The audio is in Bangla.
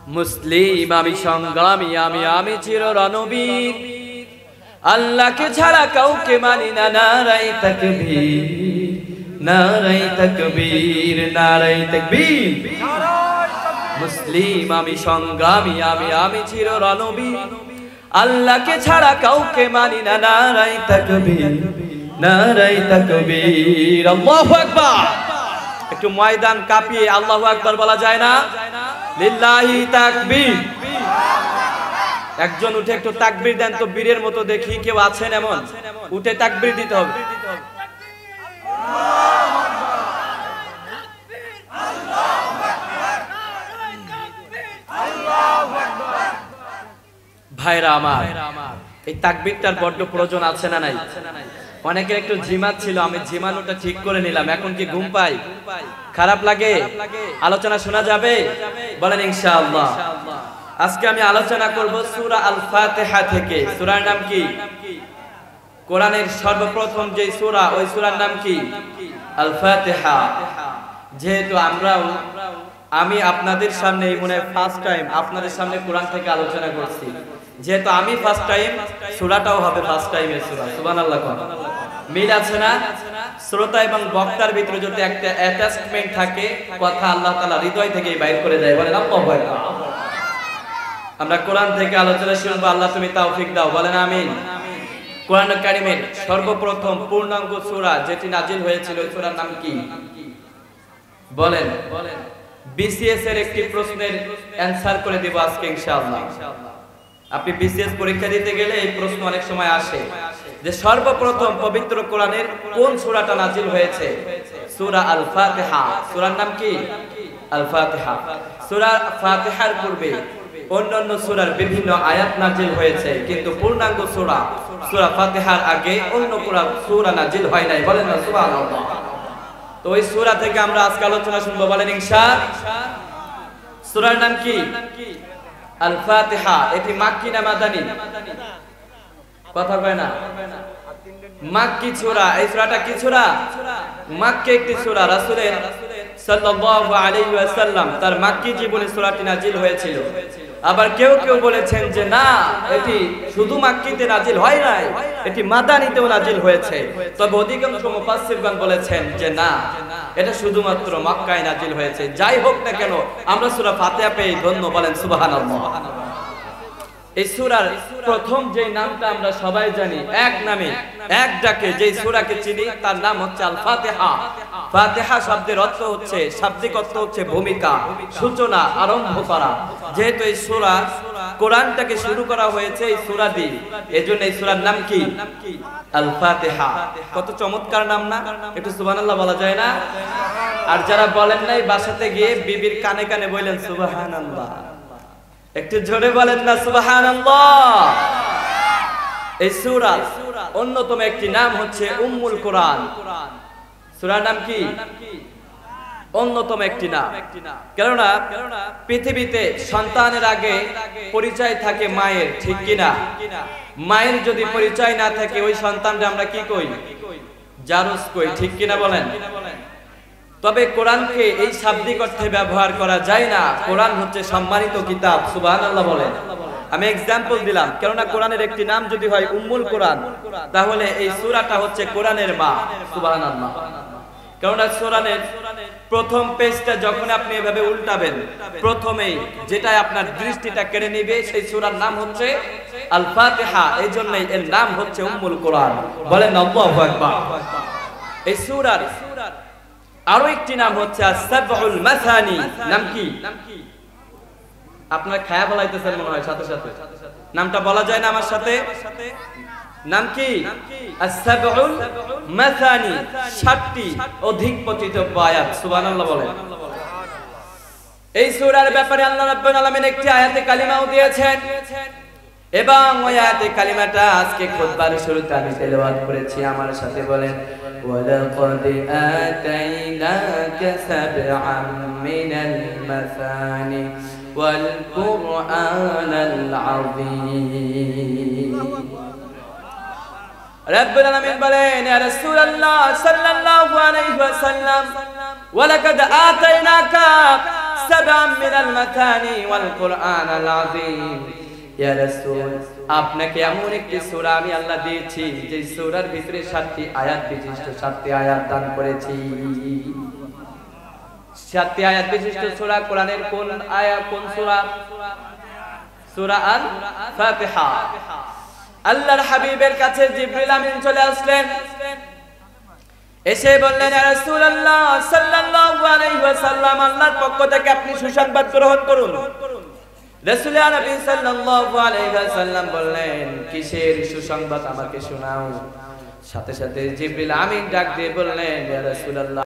মুসলিম আমি সংগ্রামী আমি চির রণবীর আল্লাহকে ছাড়া কাউকে মানি না নারায়ে তাকবীর নারায়ে তাকবীর নারায়ে তাকবীর মুসলিম আমি সংগ্রামী আমি চির রণবীর আল্লাহকে ছাড়া কাউকে মানি না নারায়ে তাকবীর নারায়ে তাকবীর আল্লাহু আকবার একটু ময়দান কাঁপিয়ে আল্লাহু আকবার বলা যায় না লিল্লাহি তাকবীর একজন উঠে একটু তাকবীর দেন তো বীরের মতো দেখি কেউ আছেন এমন উঠে তাকবীর দিতে হবে ভাইরা আমার এই তাকবীরটার বড় প্রয়োজন আছে না নাই অনেকের একটু ঝিমাত ছিল আমি ঝিমানোটা ঠিক করে নিলাম এখন কি ঘুম পাই খারাপ লাগে আলোচনা শোনা যাবে বলেন ইনশাআল্লাহ আজকে আমি আলোচনা করব সূরা আল ফাতিহা থেকে সূরার নাম কি কোরআনের সর্বপ্রথম যে সূরা ওই সূরার নাম কি আল ফাতিহা যেহেতু আমি আপনাদের সামনে এই মনে ফার্স্ট টাইম আপনাদের সামনে কোরআন থেকে আলোচনা করছি যেহেতু আমি ফার্স্ট টাইম সূরাটাও হবে ফার্স্ট টাইমের সূরা সুবহানাল্লাহ মিল আছে না শ্রোতা এবং বক্তার ভিতরে যদি একটা অ্যাটাচমেন্ট থাকে কথা আল্লাহ তাআলা হৃদয় থেকে বাইর করে দেয় বলেন আল্লাহু আকবার আমরা কোরআন থেকে আলোচনা শুনবো আল্লাহ তুমি তৌফিক দাও বলেন আমিন কোরআন কারীমের সর্বপ্রথম পূর্ণাঙ্গ সূরা যেটি নাজিল হয়েছিল ওই সূরার নাম কি বলেন বিসিএস এর একটি প্রশ্নের অ্যানসার করে দেব আজকে ইনশাআল্লাহ আপনি বিসিএস পরীক্ষা দিতে গেলে এই প্রশ্ন অনেক সময় আসে যে সর্বপ্রথম পবিত্র কোরআনের কোন সূরাটা নাজিল হয়েছে সূরা আল ফাতিহা সূরার নাম কি আল ফাতিহা সূরা ফাতিহার পূর্বে অন্যান্য সূরার বিভিন্ন আয়াত নাজিল হয়েছে কিন্তু পূর্ণাঙ্গ সূরা ফাতিহার আগে অন্য কোন সূরা নাজিল হয় নাই বলেন না সুবহানাল্লাহ তো ওই সূরা থেকে আমরা আজকে আলোচনা শুনবো বলেন ইনশাআল্লাহ সূরার নাম কি আল ফাতিহা এটি মাক্কি না মাদানী কথা কয় না মাক্কি সূরা এই সূরাটা কি সূরা মাক্কি একটি সূরা রাসূলের সাল্লাল্লাহু আলাইহি ওয়াসাল্লাম তার মাক্কি জীবনে সূরাটি নাজিল হয়েছিল আবার কেউ কেউ বলেছেন যে না এটি শুধু মাক্কিতে নাজিল হয় নাই এটি মাদানীতেও নাজিল হয়েছে তবে অধিকাংশ মুফাসসিরগণ বলেছেন যে না এটা শুধুমাত্র মক্কায় নাজিল হয়েছে যাই হোক না কেন আমরা সূরা ফাতিহা পেয়ে ধন্য বলেন সুবহানাল্লাহ এই সূরার প্রথম যে নামটা আমরা সবাই জানি এক নামে এক ডাকে যে সূরাকে চিনি তার নাম হচ্ছে আল ফাতিহা ফাতিহা শব্দের অর্থ হচ্ছে শাব্দিক অর্থ হচ্ছে ভূমিকা সূচনা আরম্ভ করা যেহেতু এই সূরা কোরআনটাকে শুরু করা হয়েছে এই সূরা দিয়ে এজন্য এই সূরার নাম কি আল ফাতিহা কত চমৎকার নাম না একটু সুবহানাল্লাহ বলা যায় না আর যারা বলেন নাই বাসাতে গিয়ে বিবির কানে কানে বলেন সুবহানাল্লাহ একটু জোরে বলেন না সুবহানাল্লাহ এই সূরার অন্যতম একটি নাম হচ্ছে উম্মুল কোরআন সূরার নাম কি অন্যতম একটি নাম কেননা পৃথিবীতে সন্তানের আগে পরিচয় থাকে মায়ের ঠিক কি না মায়ের যদি পরিচয় না থাকে ওই সন্তানকে আমরা কি কই জারুস কই ঠিক কি না বলেন তবে কোরআনকে এই শাব্দিক অর্থে ব্যবহার করা যায় না কোরআন হচ্ছে সম্মানিত কিতাব সুবহানাল্লাহ বলেন আমি एग्जांपल দিলাম কেননা কোরআনের একটি নাম যদি হয় উম্মুল কোরআন তাহলে এই সূরাটা হচ্ছে কোরআনের মা সুবহানাল্লাহ কেননা কোরআনের প্রথম পেজটা যখন আপনি এভাবে উল্টাবেন প্রথমেই যেটা আপনার দৃষ্টিটা কেড়ে নেবে সেই সূরার নাম হচ্ছে আল ফাতিহা এইজন্যই এর নাম হচ্ছে উম্মুল কোরআন বলেন আল্লাহু আকবার এই সূরার আরো একটি নাম হচ্ছে আস-সাবউল মাসানি নাম কি আপনারা খায়া বলাইতেছেন মনে হয় সাথে সাথে নামটা বলা যায় না আমার সাথে নাম কি আস-সাবউল মাসানি 60টি অধিক পঠিত আয়াত সুবহানাল্লাহ বলেন এই সূরার ব্যাপারে আল্লাহ রাব্বুল আলামিন একটি আয়াতে কালিমাও দিয়েছেন এবং ওই আয়াতে কালিমাটা আজকে খুতবার শুরুতে আমি তেলাওয়াত করেছি আমার সাথে বলেন ওয়ালাকাদ আতাইনাকা সাবআম মিনাল মাসানি ওয়াল কুরআনাল আযীম রাব্বুল আলামিন বলেন ইয়া রাসূলুল্লাহ সাল্লাল্লাহু আলাইহি ওয়াসাল্লাম ওয়ালাকাদ আতাইনাকা সাবআম মিনাল মাথানি ওয়াল কুরআনাল আযীম। ইয়া রাসূল, আপনাকে এমন একটি সূরা আমি আল্লাহ দিয়েছি যে সূরার ভিতরে 7টি আয়াত বিশিষ্ট 7টি আয়াত দান করেছি। 7টি আয়াত বিশিষ্ট সূরা কোরআনের কোন আয়াত, কোন সূরা? সূরা আল ফাতিহা। আল্লাহর হাবিবের কাছে জিবরিল আমিন চলে আসলেন, এসে বললেন, ইয়া রাসূলুল্লাহ সাল্লাল্লাহু আলাইহি ওয়াসাল্লাম, আল্লাহর পক্ষ থেকে আপনি সুসংবাদ গ্রহণ করুন। রাসূল নবী সাল্লাল্লাহু আলাইহি ওয়াসাল্লাম বললেন, কিসের সুসংবাদ আমাকে শোনাও। সাথে সাথে জিবরিল আমিন ডাক দিয়ে বললেন, ইয়া রাসূলুল্লাহ